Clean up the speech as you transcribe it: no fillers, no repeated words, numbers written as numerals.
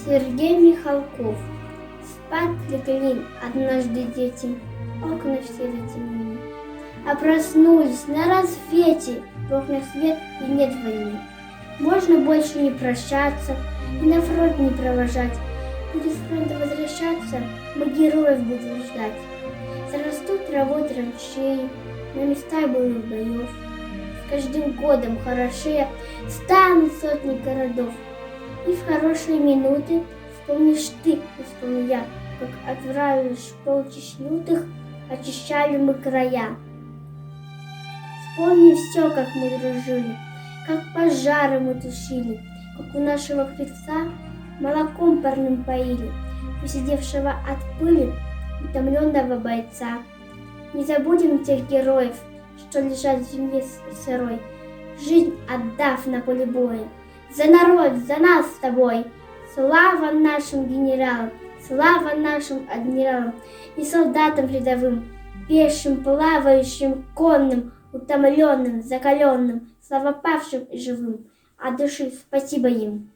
Сергей Михалков. Спать легли однажды дети, окна все затемнели. А проснулись на рассвете, в окнах свет и нет войны. Можно больше не прощаться и на фронт не провожать. Будет с фронта возвращаться, мы героев будем ждать. Зарастут травой траншеи на местах былых боев. С каждым годом хорошее станут сотни городов. И в хорошие минуты вспомнишь ты, и вспомню я, как от враг полчищ лютых очищали мы края. Вспомни все, как мы дружили, как пожары мы тушили, как у нашего Христа молоком парным поили, посидевшего от пыли утомленного бойца. Не забудем тех героев, что лежат в земле сырой, жизнь отдав на поле боя. За народ, за нас с тобой! Слава нашим генералам, слава нашим адмиралам и солдатам рядовым, пешим, плавающим, конным, утомленным, закаленным, слава павшим и живым, от души спасибо им.